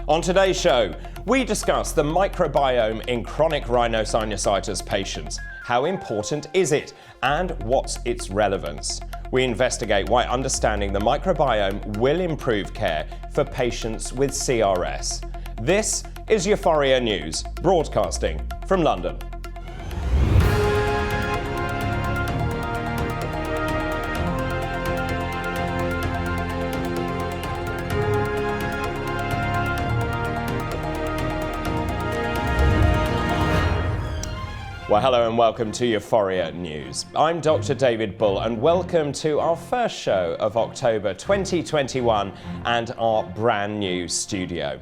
On today's show, we discuss the microbiome in chronic rhinosinusitis patients. How important is it, and what's its relevance? We investigate why understanding the microbiome will improve care for patients with CRS. This is EUFOREA News, broadcasting from London. Well, hello and welcome to EUFOREA News. I'm Dr. David Bull and welcome to our first show of October 2021 and our brand new studio.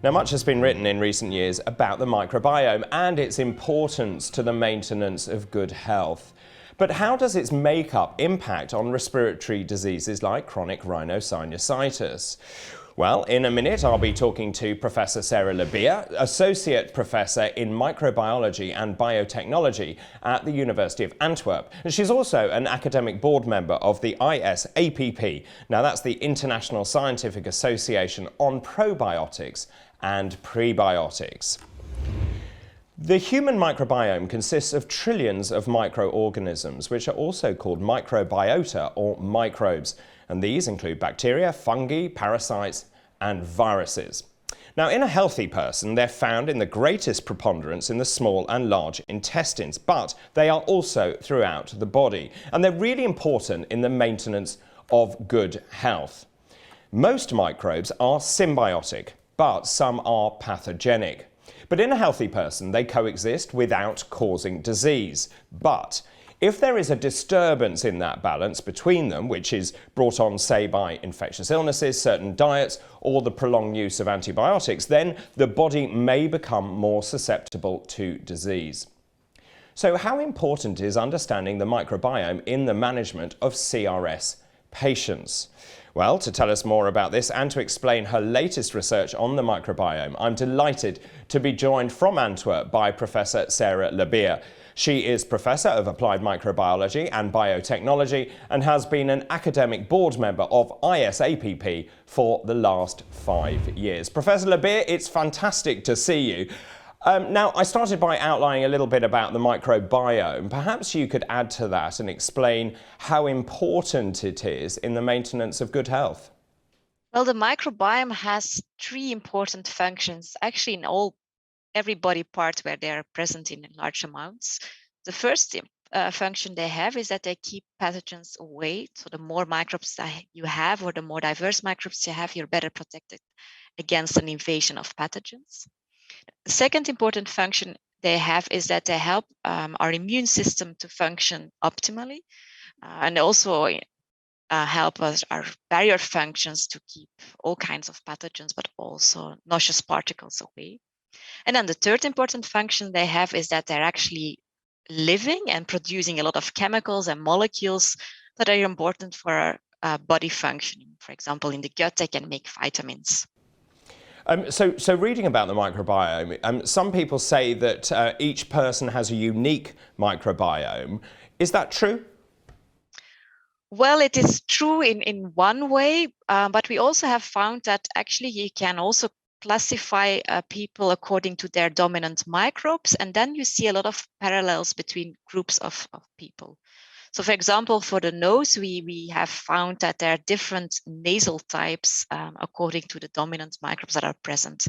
Now, much has been written in recent years about the microbiome and its importance to the maintenance of good health. But how does its makeup impact on respiratory diseases like chronic rhinosinusitis? Well, in a minute, I'll be talking to Professor Sarah Lebeer, Associate Professor in Microbiology and Biotechnology at the University of Antwerp. She's also an academic board member of the ISAPP. Now, that's the International Scientific Association on Probiotics and Prebiotics. The human microbiome consists of trillions of microorganisms, which are also called microbiota or microbes. And these include bacteria, fungi, parasites, and viruses. Now, in a healthy person, they're found in the greatest preponderance in the small and large intestines, but they are also throughout the body, and they're really important in the maintenance of good health. Most microbes are symbiotic, but some are pathogenic. But in a healthy person, they coexist without causing disease. But if there is a disturbance in that balance between them, which is brought on, say, by infectious illnesses, certain diets, or the prolonged use of antibiotics, then the body may become more susceptible to disease. So how important is understanding the microbiome in the management of CRS patients? Well, to tell us more about this and to explain her latest research on the microbiome, I'm delighted to be joined from Antwerp by Professor Sarah Lebeer. She is Professor of Applied Microbiology and Biotechnology and has been an academic board member of ISAPP for the last 5 years. Professor Lebeer, it's fantastic to see you. Now, I started by outlining a little bit about the microbiome. Perhaps you could add to that and explain how important it is in the maintenance of good health. Well, the microbiome has three important functions, actually in every body part where they are present in large amounts. The first function they have is that they keep pathogens away. So the more microbes that you have, or the more diverse microbes you have, you're better protected against an invasion of pathogens. The second important function they have is that they help our immune system to function optimally, and also help us our barrier functions to keep all kinds of pathogens, but also noxious particles away. And then the third important function they have is that they're actually living and producing a lot of chemicals and molecules that are important for our body functioning. For example, in the gut, they can make vitamins. So reading about the microbiome, some people say that each person has a unique microbiome. Is that true? Well, it is true in one way, but we also have found that actually you can also classify people according to their dominant microbes, and then you see a lot of parallels between groups of people. So, for example, for the nose, we have found that there are different nasal types according to the dominant microbes that are present.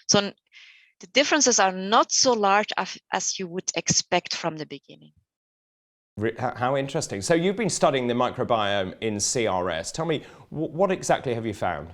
So the differences are not so large as you would expect from the beginning. How interesting. So you've been studying the microbiome in CRS. Tell me, what exactly have you found?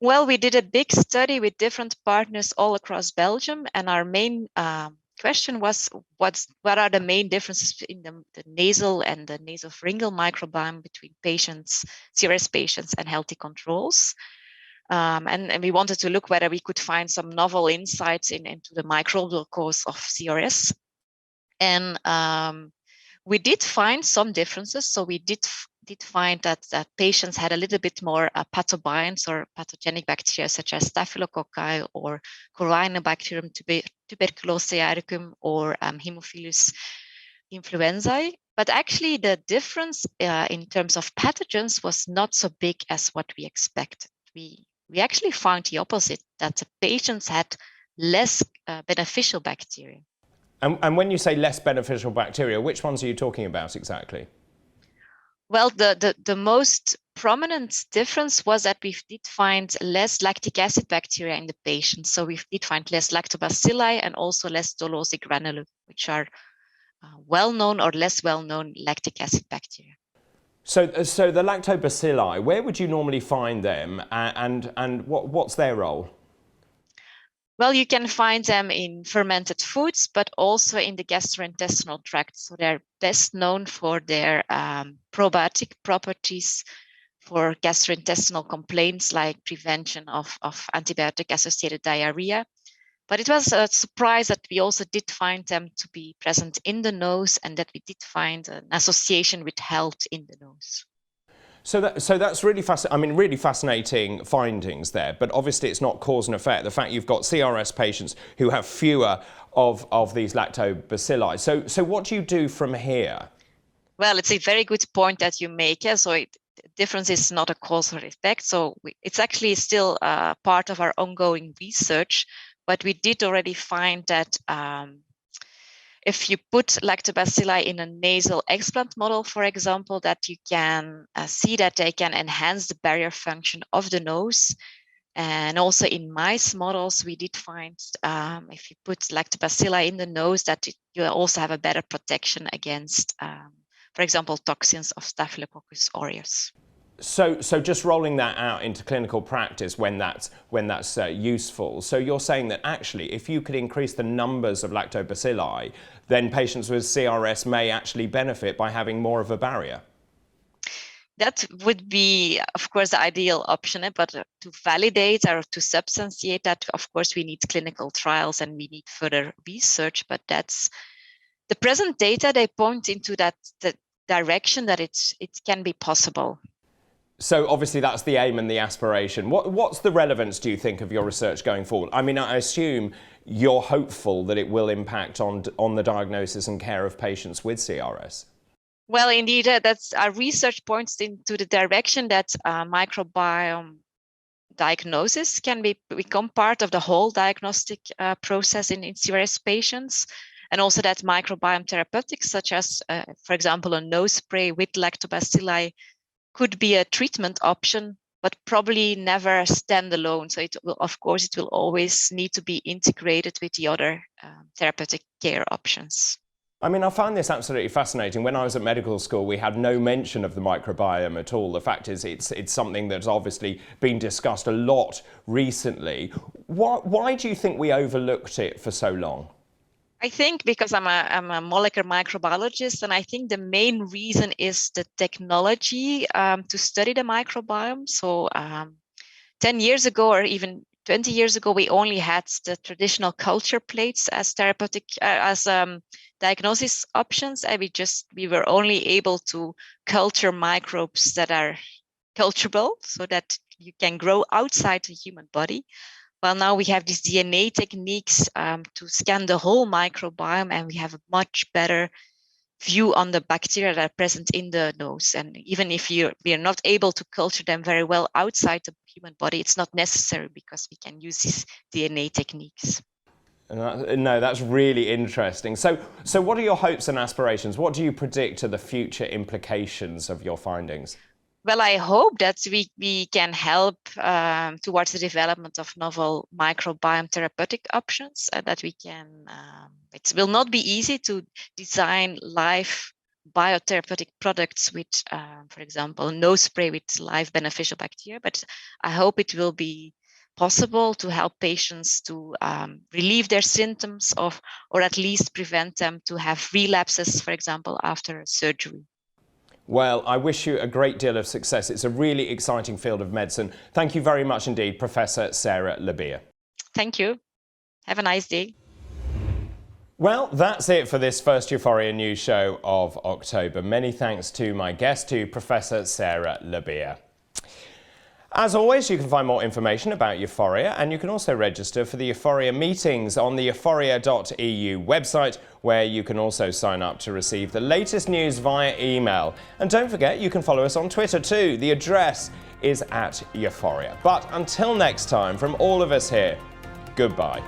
Well, we did a big study with different partners all across Belgium, and our main question was what are the main differences in the nasal and the nasopharyngeal microbiome between patients, CRS patients, and healthy controls. And we wanted to look whether we could find some novel insights into the microbial cause of CRS. And we did find some differences. So we did find that patients had a little bit more pathobionts or pathogenic bacteria such as Staphylococci or Corynebacterium tuberculosum or Haemophilus influenzae. But actually, the difference in terms of pathogens was not so big as what we expected. We we actually found the opposite, that the patients had less beneficial bacteria. And when you say less beneficial bacteria, which ones are you talking about exactly? Well, the most prominent difference was that we did find less lactic acid bacteria in the patients. So we did find less lactobacilli and also less dolosi granuli, which are well-known or less well-known lactic acid bacteria. So the lactobacilli, where would you normally find them, and what's their role? Well, you can find them in fermented foods, but also in the gastrointestinal tract. So they're best known for their probiotic properties for gastrointestinal complaints like prevention of antibiotic-associated diarrhea. But it was a surprise that we also did find them to be present in the nose, and that we did find an association with health in the nose. So that's really really fascinating findings there. But obviously, it's not cause and effect. The fact you've got CRS patients who have fewer of these lactobacilli. So what do you do from here? Well, it's a very good point that you make. Yeah? So difference is not a causal effect. So it's actually still part of our ongoing research. But we did already find that if you put lactobacilli in a nasal explant model, for example, that you can see that they can enhance the barrier function of the nose. And also in mice models, we did find if you put lactobacilli in the nose, that you also have a better protection against, for example, toxins of Staphylococcus aureus. So just rolling that out into clinical practice when that's useful. So you're saying that actually, if you could increase the numbers of lactobacilli, then patients with CRS may actually benefit by having more of a barrier. That would be, of course, the ideal option, but to validate or to substantiate that, of course, we need clinical trials and we need further research. But that's the present data. They point into the direction that it can be possible. So obviously that's the aim and the aspiration. What's the relevance, do you think, of your research going forward? I mean, I assume you're hopeful that it will impact on the diagnosis and care of patients with CRS. Well, indeed, that's our research points into the direction that microbiome diagnosis can become part of the whole diagnostic process in CRS patients, and also that microbiome therapeutics, such as, for example, a nose spray with lactobacilli, could be a treatment option, but probably never stand alone. So it will always need to be integrated with the other therapeutic care options. I mean, I find this absolutely fascinating. When I was at medical school, we had no mention of the microbiome at all. The fact is, it's something that's obviously been discussed a lot recently. Why do you think we overlooked it for so long? I think because I'm a molecular microbiologist, and I think the main reason is the technology to study the microbiome. So 10 years ago, or even 20 years ago, we only had the traditional culture plates as therapeutic, diagnosis options, and we were only able to culture microbes that are culturable, so that you can grow outside the human body. Well, now we have these DNA techniques to scan the whole microbiome, and we have a much better view on the bacteria that are present in the nose. And even if we are not able to culture them very well outside the human body, it's not necessary because we can use these DNA techniques. No, that's really interesting. So what are your hopes and aspirations? What do you predict are the future implications of your findings? Well, I hope that we can help towards the development of novel microbiome therapeutic options, and that we can, it will not be easy to design live biotherapeutic products with, for example, nose spray with live beneficial bacteria, but I hope it will be possible to help patients to relieve their symptoms or at least prevent them to have relapses, for example, after surgery. Well, I wish you a great deal of success. It's a really exciting field of medicine. Thank you very much indeed, Professor Sarah Lebeer. Thank you. Have a nice day. Well, that's it for this first EUFOREA news show of October. Many thanks to my guest, to Professor Sarah Lebeer. As always, you can find more information about EUFOREA, and you can also register for the EUFOREA meetings on the euphorea.eu website, where you can also sign up to receive the latest news via email. And don't forget, you can follow us on Twitter too. The address is at EUFOREA. But until next time, from all of us here, goodbye.